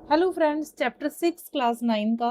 Hello friends, chapter 6 class 9 का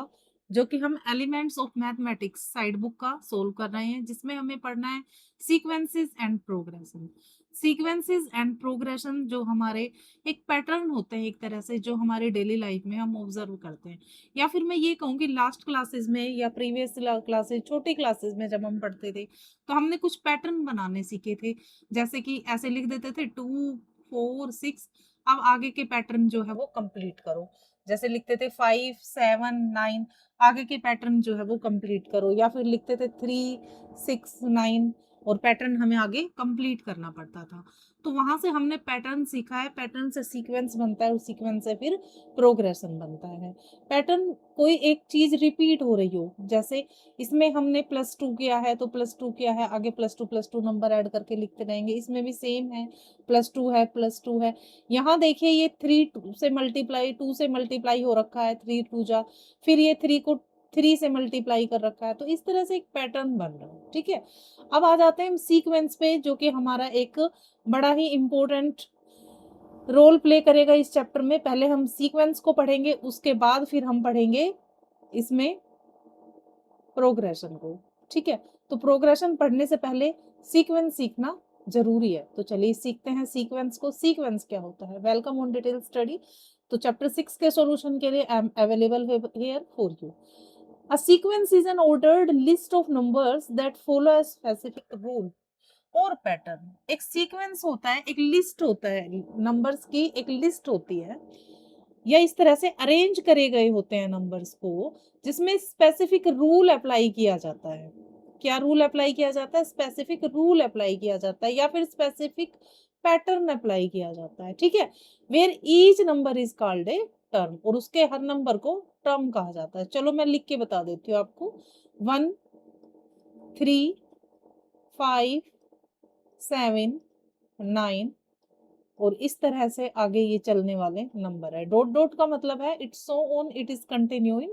जो कि हम elements of mathematics side book का सोल्व कर रहे हैं, जिसमें हमें पढ़ना है sequences and progression. Sequences and progression जो हमारे एक पैटर्न होते हैं, एक तरह से जो हमारे डेली लाइफ में हम ऑब्जर्व करते हैं, या फिर मैं ये कहूँ कि लास्ट क्लासेस में या प्रीवियस क्लासेस, छोटी क्लासेस में जब हम पढ़ते थे तो हमने कुछ पैटर्न बनाने सीखे थे। जैसे कि ऐसे लिख देते थे 2 4 6। अब आगे के पैटर्न जो है वो कंप्लीट करो। जैसे लिखते थे 5 7 9, आगे के पैटर्न जो है वो कंप्लीट करो, या फिर लिखते थे 3 6 9 और पैटर्न हमें आगे कंप्लीट करना पड़ता था। तो वहां से हमने पैटर्न सीखा है, पैटर्न से सीक्वेंस बनता है और सीक्वेंस से फिर प्रोग्रेशन बनता है। पैटर्न कोई एक चीज रिपीट हो रही हो, जैसे इसमें हमने +2 किया है तो +2 किया है, आगे +2 नंबर ऐड करके लिखते रहेंगे। इसमें भी सेम है, +2 है, +2 है। यहाँ देखिए ये 3 से मल्टीप्लाई, 2 से मल्टीप्लाई हो रखा है, 3 2 जा, फिर ये 3 को 3 से मल्टीप्लाई कर रखा है। तो इस तरह से एक पैटर्न बन रहा है, ठीक है। अब आ जाते हैं हम सीक्वेंस पे, जो कि हमारा एक बड़ा ही इंपॉर्टेंट रोल प्ले करेगा इस चैप्टर में। पहले हम सीक्वेंस को पढ़ेंगे, उसके बाद फिर हम पढ़ेंगे इसमें प्रोग्रेशन को, ठीक है। तो प्रोग्रेशन पढ़ने से पहले सीक्वेंस सीखना जरूरी है। तो चलिए सीखते हैं सीक्वेंस को। सीक्वेंस क्या होता है? Welcome on detail study. तो चैप्टर 6 के सॉल्यूशन के लिए I am available here for you. A sequence is an ordered list of numbers that follow a specific rule और पैटर्न। एक सीक्वेंस होता है, एक लिस्ट होता है, नंबर्स की एक लिस्ट होती है, या इस तरह से अरेंज करे गए होते हैं नंबर्स को, जिसमें स्पेसिफिक रूल अप्लाई किया जाता है। क्या रूल अप्लाई किया जाता है? स्पेसिफिक रूल अप्लाई किया जाता है, या फिर स्पेसिफिक पैटर्न अप्लाई किया जाता है, ठीक है। Where each number is called a term, और उसके हर नंबर को टर्म कहा जाता है। चलो मैं लिख के बता देती हूँ आपको। 1 3 5 7 9, और इस तरह से आगे ये चलने वाले नंबर है। डॉट डॉट का मतलब है it's so on, it is continuing,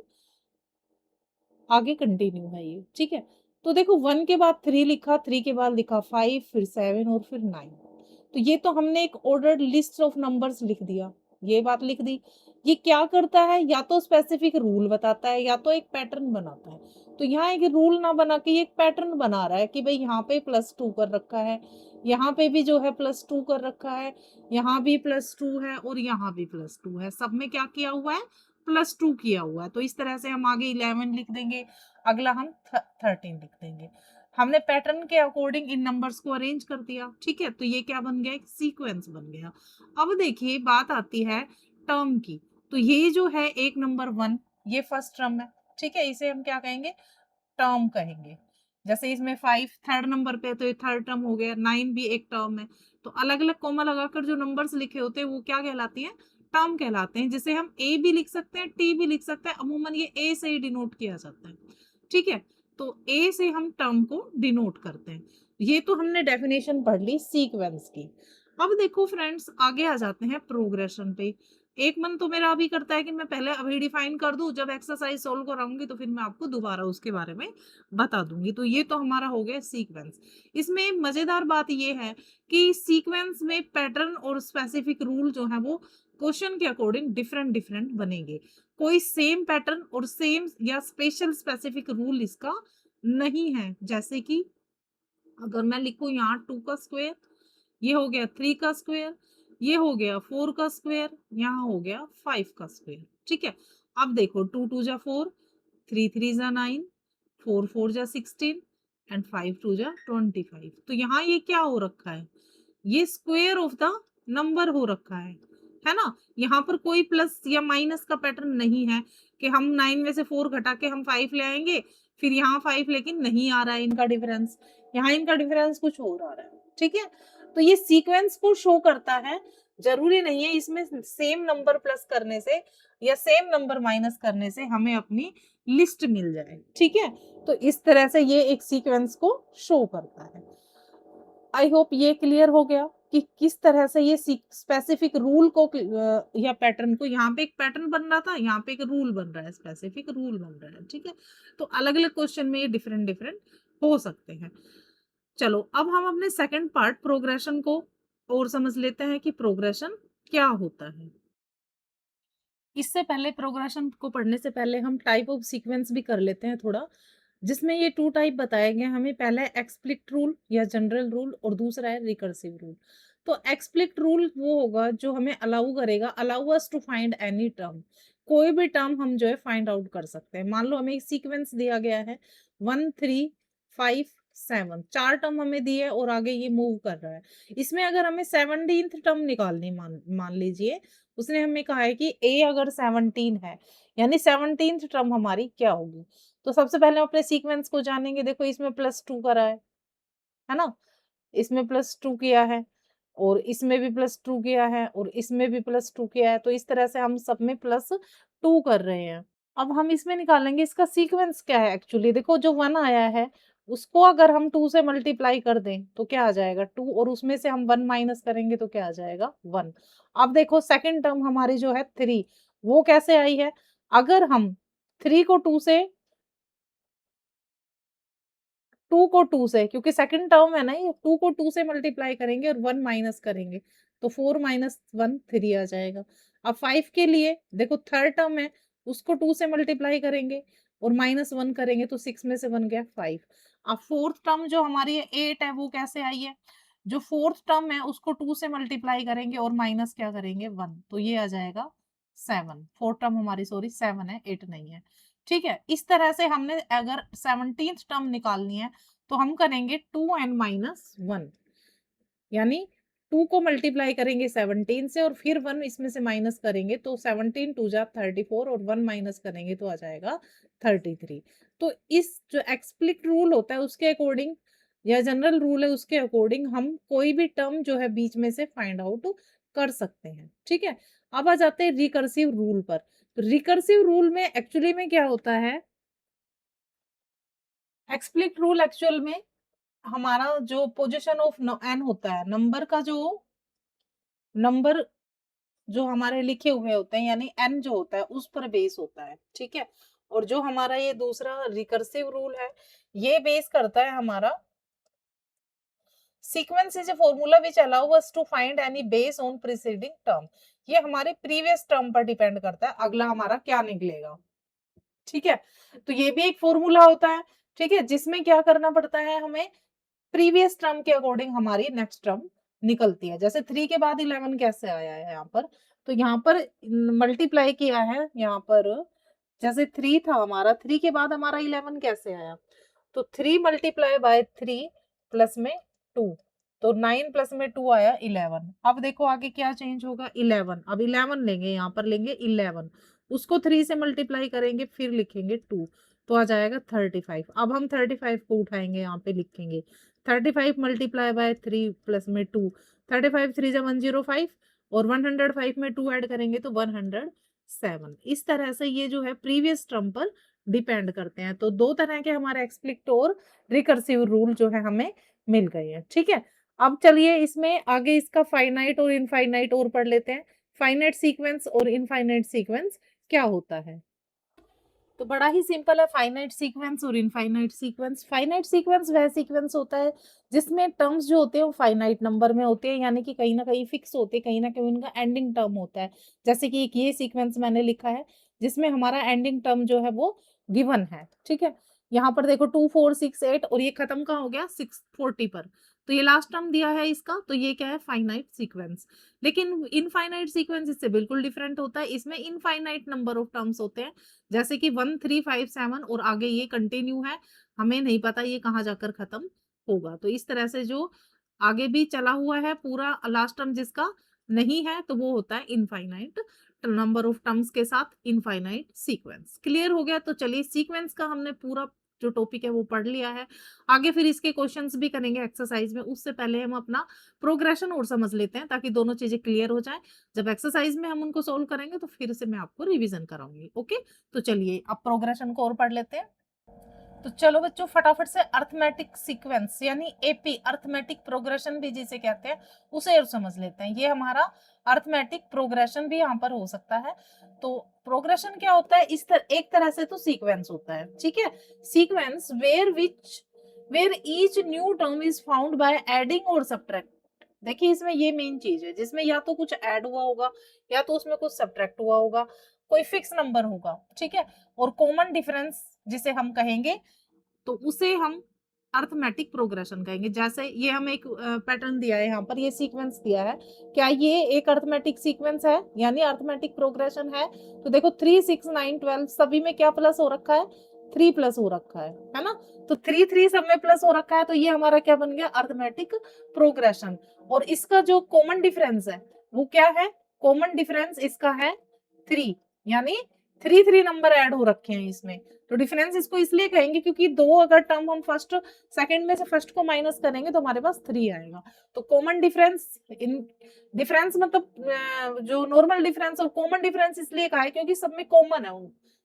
आगे कंटिन्यू है ये, ठीक है। तो देखो 1 के बाद 3 लिखा, 3 के बाद लिखा 5, फिर 7 और फिर 9। तो ये तो हमने एक ऑर्डर्ड लिस्ट ऑफ नंबर्स लिख दिया, ये बात लिख दी। ये क्या करता है? या तो स्पेसिफिक रूल बताता है, या तो एक पैटर्न बनाता है। तो यहाँ एक रूल ना बना के ये एक पैटर्न बना रहा है कि भाई यहाँ पे +2 कर रखा है, यहाँ पे भी जो है +2 कर रखा है, यहाँ भी +2 है और यहाँ भी +2 है। सब में क्या किया हुआ है? +2 किया हुआ है। तो इस तरह से हम आगे 11 लिख देंगे, अगला हम 13 लिख देंगे। हमने पैटर्न के अकॉर्डिंग इन नंबर्स को अरेंज कर दिया, ठीक है। तो ये क्या बन गया? एक सीक्वेंस बन गया। अब देखिए बात आती है टर्म की। तो ये जो है एक नंबर 1, ये फर्स्ट टर्म है, ठीक है। इसे हम क्या कहेंगे? टर्म कहेंगे। जैसे इसमें 5 थर्ड नंबर पे है तो ये थर्ड टर्म हो गया, 9 भी एक टर्म है। तो अलग अलग कॉमा लगाकर जो नंबर्स लिखे होते हैं वो क्या कहलाती हैं? टर्म कहलाते हैं। जिसे हम ए भी लिख सकते हैं, टी भी लिख सकते हैं, अमूमन ये ए से ही डिनोट किया जाता है, ठीक है। तो ए से हम टर्म को डिनोट करते हैं। ये तो हमने डेफिनेशन पढ़ ली सीक्वेंस की। अब देखो फ्रेंड्स, आगे आ जाते हैं प्रोग्रेशन पे। एक मन तो मेरा अभी करता है कि मैं पहले अभी डिफाइन कर दूं, जब एक्सरसाइज सोल्व कराऊंगी तो फिर मैं आपको दोबारा उसके बारे में बता दूंगी। तो ये तो हमारा हो गया सीक्वेंस। इसमें मजेदार बात ये है कि सीक्वेंस में पैटर्न और स्पेसिफिक रूल जो है वो क्वेश्चन के अकॉर्डिंग डिफरेंट डिफरेंट बनेंगे। कोई सेम पैटर्न और सेम या स्पेशल स्पेसिफिक रूल इसका नहीं है। जैसे कि अगर मैं लिखूं यहाँ 2 का स्क्वायर, ये हो गया 3 का स्क्वायर, ये हो गया 4 का स्क्वायर, यहाँ हो गया 5 का स्क्वायर, ठीक है। अब देखो 2 2 जा 4, 3 3 जा 9, 4 4 जा 16 एंड 5 2 जा 25। तो यहाँ ये क्या हो रखा है? ये स्क्वायर ऑफ द नंबर हो रखा है ना। यहाँ पर कोई प्लस या माइनस का पैटर्न नहीं है कि हम 9 में से 4 घटा के हम 5 ले आएंगे, फिर यहाँ 5 लेकिन नहीं आ रहा है इनका डिफरेंस, यहाँ इनका डिफरेंस कुछ और आ रहा है, ठीक है। तो ये सीक्वेंस को शो करता है। जरूरी नहीं है इसमें सेम नंबर प्लस करने से या सेम नंबर माइनस करने से हमें अपनी लिस्ट मिल जाए, ठीक है। तो इस तरह से ये एक सीक्वेंस को शो करता है। आई होप ये क्लियर हो गया कि किस तरह से ये स्पेसिफिक रूल को या पैटर्न को, यहाँ पे एक पैटर्न बन रहा था, यहाँ पे एक रूल बन रहा है, स्पेसिफिक रूल बन रहा है, ठीक है। तो अलग अलग क्वेश्चन में ये डिफरेंट डिफरेंट हो सकते हैं। चलो अब हम अपने सेकंड पार्ट प्रोग्रेशन को और समझ लेते हैं कि प्रोग्रेशन क्या होता है। इससे पहले प्रोग्रेशन को पढ़ने से पहले हम टाइप ऑफ सीक्वेंस भी कर लेते हैं थोड़ा, जिसमें ये 2 टाइप बताए गए हैं हमें। पहला है एक्सप्लिक्ट रूल या जनरल रूल और दूसरा है रिकर्सिव रूल। तो एक्सप्लिक्ट रूल वो होगा जो हमें अलाउ करेगा, allow us to find any term. कोई भी टर्म हम जो है फाइंड आउट कर सकते हैं। मान लो हमें एक सीक्वेंस दिया गया है 1 3 5 7, 4 टर्म हमें दिए और आगे ये मूव कर रहा है। इसमें अगर हमें 17th टर्म निकालनी, मान मान लीजिए उसने हमें कहा है कि ए अगर 17 है, यानी 17th टर्म हमारी क्या होगी? तो सबसे पहले हम अपने सीक्वेंस को जानेंगे। देखो इसमें +2 करा है ना? इसमें +2 किया है और इसमें भी +2 किया है और इसमें भी +2 किया है। तो इस तरह से हम सब में +2 कर रहे हैं। अब हम इसमें निकालेंगे इसका सीक्वेंस क्या है एक्चुअली। देखो जो 1 आया है, उसको अगर हम 2 से मल्टीप्लाई कर दें तो क्या आ जाएगा 2, और उसमें से हम 1 माइनस करेंगे तो क्या आ जाएगा 1। अब देखो सेकंड टर्म हमारी जो है 3, वो कैसे आई है? अगर हम 3 को 2 से 2 को 2 से, क्योंकि सेकंड टर्म है ना ये, 2 को 2 से मल्टीप्लाई करेंगे और 1 माइनस करेंगे तो 4 माइनस 1 3 आ जाएगा। अब 5 के लिए देखो थर्ड टर्म है, उसको 2 से मल्टीप्लाई करेंगे और -1 करेंगे तो 6 में से 1 गया 5। अब फोर्थ टर्म जो हमारी 8 है वो कैसे आई है? जो फोर्थ टर्म है उसको 2 से मल्टीप्लाई करेंगे और माइनस क्या करेंगे 1, तो ये आ जाएगा 7। फोर्थ टर्म हमारी सॉरी 7 है, 8 नहीं है। ठीक है, इस तरह से हमने अगर 17th टर्म निकालनी है तो हम करेंगे 2n-1, यानी 2 को मल्टीप्लाई करेंगे 17 से और फिर 1 इसमें से माइनस करेंगे तो 17 2 जा 34 और 1 माइनस करेंगे तो आ जाएगा 33। तो इस जो एक्सप्लिक्ट रूल होता है उसके अकॉर्डिंग या जनरल रूल है उसके अकॉर्डिंग हम कोई भी टर्म जो है बीच में से फाइंड आउट कर सकते हैं। ठीक है, अब आ जाते हैं रिकर्सिव रूल पर। तो रिकर्सिव रूल में एक्चुअली में क्या होता है? एक्सप्लिक्ट रूल एक्चुअल में हमारा जो पोजीशन ऑफ एन होता है, नंबर जो हमारे लिखे हुए होते हैं यानी एन जो होता है उस पर बेस होता है। ठीक है, और जो हमारा ये दूसरा रिकर्सिव रूल है ये बेस करता है हमारा sequence is a formula which allow us to find any base on preceding term. ये हमारे प्रीवियस टर्म पर डिपेंड करता है अगला हमारा क्या निकलेगा। ठीक है, तो ये भी एक फॉर्मूला होता है। ठीक है, जिसमें क्या करना पड़ता है हमें, प्रीवियस टर्म के अकॉर्डिंग हमारी नेक्स्ट टर्म निकलती है। जैसे 3 के बाद 11 कैसे आया है यहाँ पर, तो यहाँ पर मल्टीप्लाई किया है यहाँ पर, जैसे 3 था हमारा, 3 के बाद हमारा 11 कैसे आया, तो 3 मल्टीप्लाई बाय 3 प्लस में 2, तो 9 प्लस में 2 आया 11। अब देखो आगे क्या चेंज होगा 11, अब 11 लेंगे, यहाँ पर लेंगे 11, उसको 3 से मल्टीप्लाई करेंगे फिर लिखेंगे 2, तो आ जाएगा 35। अब हम 35 को उठाएंगे यहाँ पे लिखेंगे 35 मल्टीप्लाई बाय 3 प्लस में 2, 35 3 जा 105 और 105 में 2 ऐड करेंगे तो 107। इस तरह से ये जो है प्रीवियस टर्म पर डिपेंड करते हैं। तो दो तरह के हमारे एक्सप्लिक्ट और रिकर्सिव रूल जो है हमें मिल गए हैं। ठीक है, अब चलिए इसमें आगे इसका फाइनाइट और इनफाइनाइट और पढ़ लेते हैं। फाइनाइट सीक्वेंस और इनफाइनाइट सीक्वेंस क्या होता है? तो बड़ा ही सिंपल है फाइनाइट सीक्वेंस और इनफाइनाइट सीक्वेंस। फाइनाइट सीक्वेंस वह सीक्वेंस होता है जिसमें टर्म्स जो होते हैं वो फाइनाइट नंबर में होते हैं, यानी कि कहीं ना कहीं फिक्स होते हैं, कहीं ना कहीं उनका एंडिंग टर्म होता है। जैसे कि एक ये सीक्वेंस मैंने लिखा है जिसमें हमारा एंडिंग टर्म जो है वो गिवन है। ठीक है, यहाँ पर देखो 2 4 6 8 और ये खत्म कहाँ हो गया 640 पर, तो ये लास्ट टर्म दिया है इसका, तो ये क्या है फाइनाइट सीक्वेंस। लेकिन इनफाइनाइट सीक्वेंस इससे बिल्कुल डिफरेंट होता है। इसमें इनफाइनाइट नंबर ऑफ टर्म्स होते हैं, जैसे कि 1 3 5 7 और आगे ये कंटिन्यू है, हमें नहीं पता ये कहाँ जाकर खत्म होगा। तो इस तरह से जो आगे भी चला हुआ है पूरा लास्ट टर्म जिसका नहीं है तो वो होता है इनफाइनाइट नंबर ऑफ टर्म्स के साथ इनफाइनाइट सीक्वेंस। क्लियर हो गया? तो चलिए सीक्वेंस का हमने पूरा जो टॉपिक है वो पढ़ लिया है। आगे फिर इसके क्वेश्चंस भी करेंगे एक्सरसाइज में, उससे पहले हम अपना प्रोग्रेशन और समझ लेते हैं ताकि दोनों चीजें क्लियर हो जाए। जब एक्सरसाइज में हम उनको सोल्व करेंगे तो फिर से मैं आपको रिवीजन कराऊंगी। ओके, तो चलिए अब प्रोग्रेशन को और पढ़ लेते हैं। तो चलो बच्चों फटाफट से अर्थमेटिक सीक्वेंस यानी एपी अर्थमेटिक प्रोग्रेशन भी जिसे कहते हैं उसे और समझ लेते हैं। ये हमारा अर्थमेटिक प्रोग्रेशन भी यहाँ पर हो सकता है। तो प्रोग्रेशन क्या होता है? एक तरह से तो सीक्वेंस होता है। ठीक है, sequence where each new term is found by adding और सब्ट्रैक्ट। देखिए इसमें ये मेन चीज है जिसमें या तो कुछ ऐड हुआ होगा या तो उसमें कुछ सब्ट्रैक्ट हुआ होगा। कोई फिक्स नंबर होगा, ठीक है, और कॉमन डिफरेंस जिसे हम कहेंगे तो उसे हम अर्थमेटिक प्रोग्रेशन कहेंगे। जैसे ये हमें एक पैटर्न दिया है, यहाँ पर ये सीक्वेंस दिया है, क्या ये एक अर्थमेटिक सीक्वेंस है यानी अर्थमेटिक प्रोग्रेशन है? तो देखो 3 6 9 12 सभी में क्या प्लस हो रखा है, 3 प्लस हो रखा है ना, तो 3 3 सब में प्लस हो रखा है, तो ये हमारा क्या बन गया, अर्थमेटिक प्रोग्रेशन। और इसका जो कॉमन डिफरेंस है वो क्या है, कॉमन डिफरेंस इसका है 3, यानी 3 3 नंबर ऐड हो रखे हैं इसमें, तो डिफरेंस इसको इसलिए कहेंगे क्योंकि दो अगर टर्म हम फर्स्ट सेकंड में से फर्स्ट को माइनस करेंगे तो हमारे पास 3 आएगा। तो कॉमन डिफरेंस इन डिफरेंस मतलब जो नॉर्मल डिफरेंस और कॉमन डिफरेंस इसलिए कहा है क्योंकि सब में कॉमन है,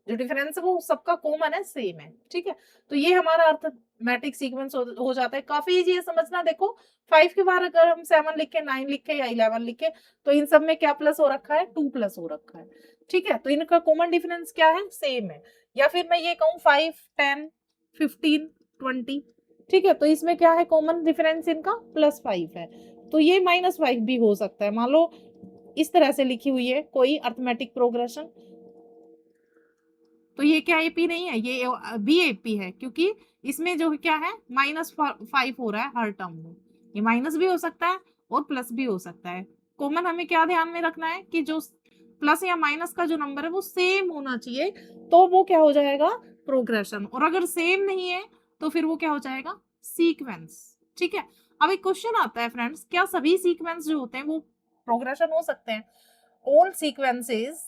जो डिफरेंस है वो सबका कॉमन है, सेम है, ठीक है। तो ये हमारा अर्थमेटिक सीक्वेंस हो जाता है, काफी इजी है समझना। देखो 5 के बाहर अगर हम 7 लिखे, 9 लिखे या 11 लिखे तो इन सब में क्या प्लस हो रखा है, 2 प्लस हो रखा है, ठीक है। तो इनका कॉमन डिफरेंस क्या है, सेम है। या फिर मैं ये कहूँ 5 10 15 20, ठीक है, तो इसमें क्या है, कॉमन डिफरेंस इनका +5 है, तो ये -5 भी हो सकता है। मान लो इस तरह से लिखी हुई है कोई अर्थमेटिक प्रोग्रेशन, तो ये क्या एपी नहीं है, ये बी एपी है, क्योंकि इसमें जो क्या है -5 हो रहा है हर टर्म में, ये माइनस भी हो सकता है और प्लस भी हो सकता है। कॉमन हमें क्या ध्यान में रखना है कि जो प्लस या माइनस का जो नंबर है वो सेम होना चाहिए, तो वो क्या हो जाएगा, प्रोग्रेशन। और अगर सेम नहीं है तो फिर वो क्या हो जाएगा, सीक्वेंस, ठीक है। अब एक क्वेश्चन आता है फ्रेंड्स, क्या सभी सीक्वेंस जो होते हैं वो प्रोग्रेशन हो सकते हैं? ऑल सीक्वेंसेस,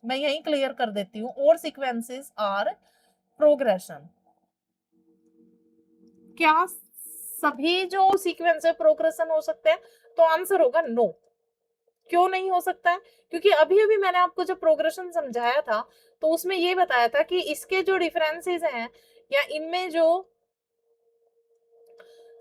मैं यही क्लियर कर देती हूँ, ऑल सीक्वेंसेस आर प्रोग्रेशन। क्या सभी जो सीक्वेंस है प्रोग्रेशन हो सकते हैं? तो आंसर होगा नो। क्यों नहीं हो सकता है? क्योंकि अभी अभी मैंने आपको जब प्रोग्रेशन समझाया था तो उसमें ये बताया था कि इसके जो डिफरेंसेस हैं या इनमें जो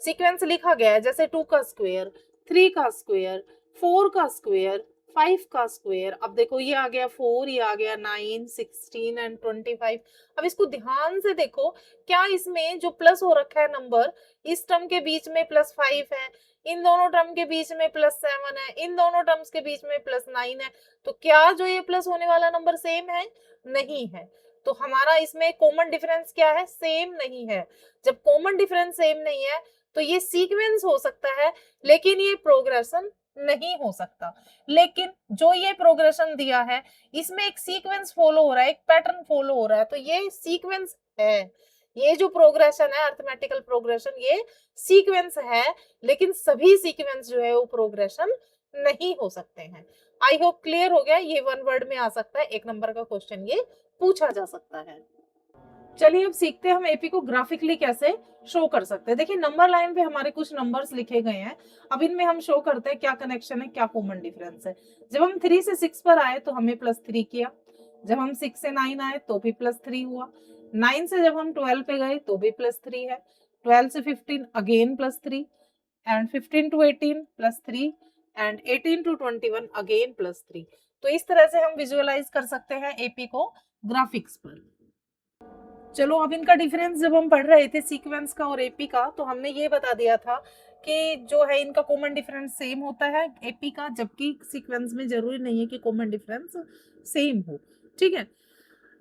सीक्वेंस लिखा गया है, जैसे 2 का स्क्वायर, 3 का स्क्वायर, 4 का स्क्वायर, 5 का स्क्वायर, अब देखो ये आ गया 4, ये आ गया 9 16 एंड 25। अब इसको ध्यान से देखो, क्या इसमें जो प्लस हो रखा है नंबर, इस टर्म के बीच में +5 है, इन दोनों टर्म के बीच में +7 है, इन दोनों टर्म्स के बीच में +9 है, तो क्या जो ये प्लस होने वाला नंबर सेम है? नहीं है। तो हमारा इसमें कॉमन डिफरेंस क्या है, सेम नहीं है। जब कॉमन डिफरेंस सेम नहीं है तो ये सीक्वेंस हो सकता है लेकिन ये प्रोग्रेशन नहीं हो सकता। लेकिन जो ये प्रोग्रेशन दिया है इसमें एक सीक्वेंस फॉलो हो रहा है, एक पैटर्न फॉलो हो रहा है, तो ये सीक्वेंस है। ये जो प्रोग्रेशन है, अर्थमेटिकल प्रोग्रेशन, ये सीक्वेंस है, लेकिन सभी सीक्वेंस जो है वो प्रोग्रेशन नहीं हो सकते हैं। आई होप क्लियर हो गया, ये 1 वर्ड में आ सकता है, 1 नंबर का क्वेश्चन ये पूछा जा सकता है। चलिए अब सीखते हैं हम एपी को ग्राफिकली कैसे शो कर सकते हैं। देखिए नंबर लाइन पे हमारे कुछ नंबर्स लिखे गए हैं, अब इनमें हम शो करते हैं क्या कनेक्शन है, क्या कॉमन डिफरेंस है। जब हम 3 से 6 पर आए तो हमें +3 किया, जब हम 6 से 9 आए तो भी +3 हुआ, 9 से जब हम 12 पे गए तो भी +3 है, 12 से 15 again +3, and 15 to 18 +3, and 18 to 21 again +3। तो इस तरह से हम विजुअलाइज कर सकते हैं एपी को ग्राफिक्स पर। चलो अब इनका डिफरेंस जब हम पढ़ रहे थे सीक्वेंस का और एपी का, तो हमने ये बता दिया था कि जो है इनका कॉमन डिफरेंस सेम होता है एपी का, जबकि सीक्वेंस में जरूरी नहीं है कि कॉमन डिफरेंस सेम हो, ठीक है।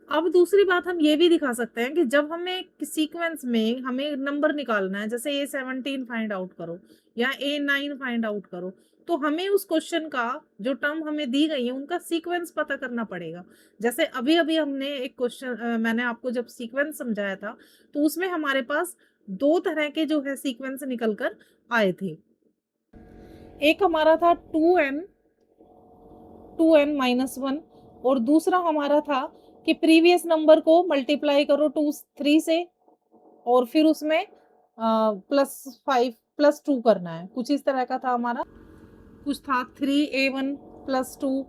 अब दूसरी बात हम ये भी दिखा सकते हैं कि जब हमें सीक्वेंस में हमें नंबर निकालना है, जैसे A17 फाइंड आउट करो या A9 फाइंड आउट करो, तो हमें उस क्वेश्चन का जो टर्म हमें दी गई है उनका सीक्वेंस पता करना पड़ेगा। जैसे अभी अभी हमने एक क्वेश्चन मैंने आपको जब सीक्वेंस समझाया था तो उसमें हमारे पास 2 तरह के जो है सीक्वेंस निकल कर आए थे। एक हमारा था 2n-1 और दूसरा हमारा था कि प्रीवियस नंबर को मल्टीप्लाई करो 3 से और फिर उसमें +5 +2 करना है, कुछ इस तरह का था हमारा। कुछ था 3a1 +2,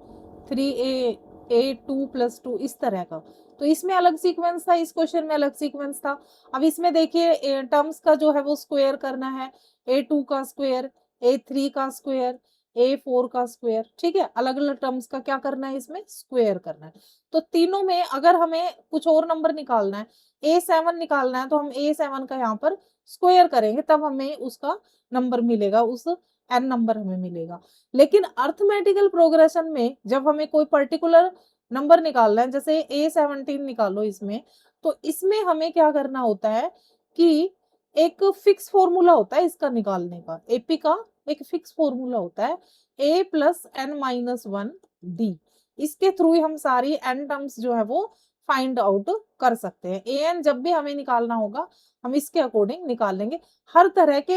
3a2 +2, इस तरह का। तो इसमें अलग सीक्वेंस था, इस क्वेश्चन में अलग सीक्वेंस था। अब इसमें देखिए टर्म्स का जो है वो स्क्वायर करना है, a2 का स्क्वायर, a3 का स्क्वायर, a4 का स्क्वायर, ठीक है। अलग अलग टर्म्स का क्या करना है, इसमें स्क्वायर करना है। तो तीनों में अगर हमें कुछ और नंबर निकालना है, a7 निकालना है, तो हम a7 का यहाँ पर स्क्वायर करेंगे तब हमें उसका नंबर मिलेगा, उस n नंबर हमें मिलेगा। लेकिन अर्थमेटिकल प्रोग्रेशन में जब हमें कोई पर्टिकुलर नंबर निकालना है, जैसे A17 निकालो इसमें, तो इसमें हमें क्या करना होता है कि एक फिक्स फॉर्मूला होता है इसका निकालने का, एपी का एक फिक्स फॉर्मूला होता है a plus n minus one d. इसके थ्रू ही हम सारी एन टर्म्स जो है वो फाइंड आउट कर सकते हैं। ए एन जब भी हमें निकालना होगा हम इसके अकॉर्डिंग निकाल लेंगे, हर तरह के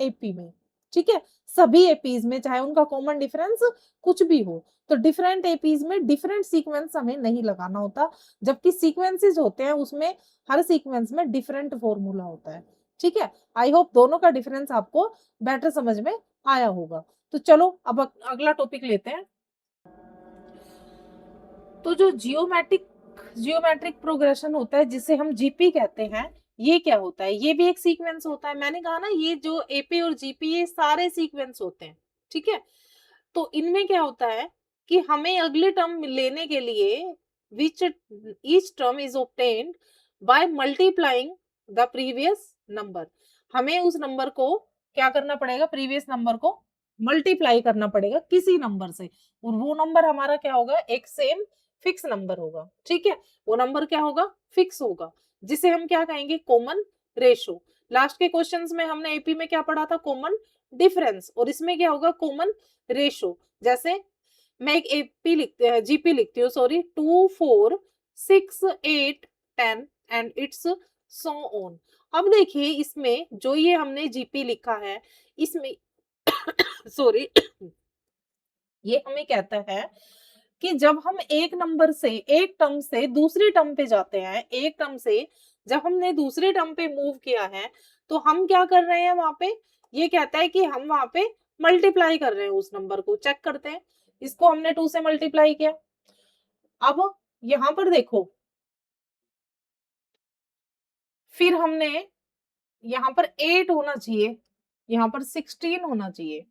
एपी में, ठीक है, सभी एपीज में, चाहे उनका कॉमन डिफरेंस कुछ भी हो, तो डिफरेंट एपीज में डिफरेंट सीक्वेंस हमें नहीं लगाना होता, जबकि सीक्वेंसेस होते हैं उसमें हर सीक्वेंस में डिफरेंट फॉर्मूला होता है, ठीक है। आई होप दोनों का डिफरेंस आपको बेटर समझ में आया होगा। तो चलो अब अगला टॉपिक लेते हैं। तो जो जियोमेट्रिक प्रोग्रेशन होता है जिसे हम जीपी कहते हैं, ये क्या होता है? ये भी एक सीक्वेंस होता है। मैंने कहा ना ये जो एपी और जीपी ये सारे सीक्वेंस होते हैं, ठीक है। तो इनमें क्या होता है कि हमें अगले टर्म लेने के लिए which each term is obtained by multiplying the previous number. हमें उस नंबर को क्या करना पड़ेगा? प्रीवियस नंबर को मल्टीप्लाई करना पड़ेगा किसी नंबर से, और वो नंबर हमारा क्या होगा? एक सेम फिक्स नंबर होगा, ठीक है। वो नंबर क्या होगा? फिक्स होगा, जिसे हम क्या कहेंगे? Common ratio. लास्ट के क्वेश्चंस में हमने एपी में क्या पढ़ा था? Common difference. और इसमें क्या होगा? Common ratio. जैसे मैं एक एपी लिखते जीपी लिखती हूँ, sorry, 2 4 6 8 10 and it's so on. अब देखिए इसमें जो ये हमने जीपी लिखा है इसमें सॉरी ये हमें कहता है कि जब हम एक नंबर से एक टर्म से दूसरी टर्म पे जाते हैं, एक टर्म से जब हमने दूसरे टर्म पे मूव किया है, तो हम क्या कर रहे हैं वहां पे? ये कहता है कि हम वहां पे मल्टीप्लाई कर रहे हैं उस नंबर को। चेक करते हैं, इसको हमने 2 से मल्टीप्लाई किया। अब यहां पर देखो, फिर हमने यहाँ पर 8 होना चाहिए, यहाँ पर 16 होना चाहिए,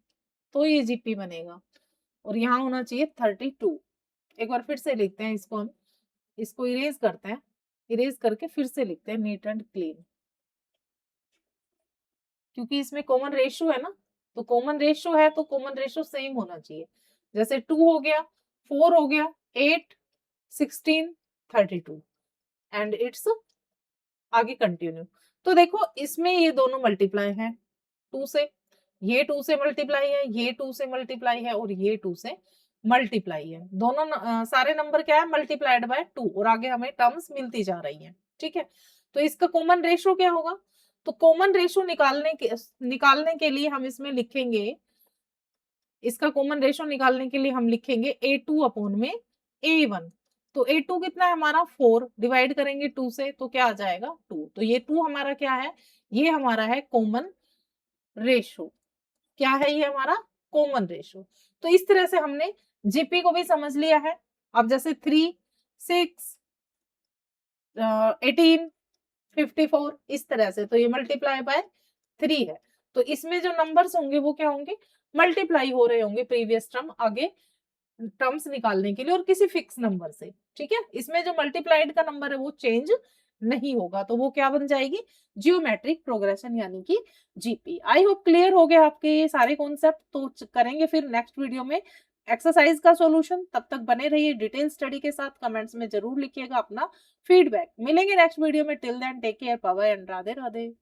तो ये जीपी बनेगा। और यहाँ होना चाहिए 32। एक बार फिर से लिखते हैं इसको हम, इसको इरेज करते हैं, इरेज करके फिर से लिखते हैं नीट एंड क्लीन, क्योंकि इसमें कॉमन रेशियो है ना, तो कॉमन रेशियो है तो कॉमन रेशियो सेम होना चाहिए। जैसे 2 हो गया, 4 हो गया, 8 16 32 एंड इट्स आगे कंटिन्यू। तो देखो इसमें ये दोनों मल्टीप्लाई हैं 2 से, ये 2 से मल्टीप्लाई है, ये 2 से मल्टीप्लाई है, और ये 2 से मल्टीप्लाई है। दोनों सारे नंबर क्या है? मल्टीप्लाइड बाय 2, और आगे हमें टर्म्स मिलती जा रही हैं, ठीक है। तो इसका कॉमन रेशियो क्या होगा? तो कॉमन रेशियो निकालने के लिए हम इसमें लिखेंगे, इसका कॉमन रेशियो निकालने के लिए हम लिखेंगे A2 अपॉन में A1। तो A2 कितना है हमारा? 4, डिवाइड करेंगे 2 से तो क्या आ जाएगा? 2। तो ये 2 हमारा क्या है? ये हमारा है कॉमन रेशियो। क्या है ये हमारा? Common ratio. तो इस तरह से हमने जीपी को भी समझ लिया है। अब जैसे 3 6 18 54 इस तरह से, तो ये मल्टीप्लाई बाय 3 है। तो इसमें जो नंबर्स होंगे वो क्या होंगे? मल्टीप्लाई हो रहे होंगे प्रीवियस टर्म आगे टर्म्स निकालने के लिए, और किसी फिक्स नंबर से, ठीक है। इसमें जो मल्टीप्लाइड का नंबर है वो चेंज नहीं होगा, तो वो क्या बन जाएगी? जियोमेट्रिक प्रोग्रेशन यानी कि जीपी। आई होप क्लियर हो गया आपके ये सारे कॉन्सेप्ट। तो करेंगे फिर नेक्स्ट वीडियो में एक्सरसाइज का सॉल्यूशन। तब तक बने रहिए डिटेल स्टडी के साथ। कमेंट्स में जरूर लिखिएगा अपना फीडबैक। मिलेंगे नेक्स्ट वीडियो में। Till then take care, bye bye and Radhe Radhe.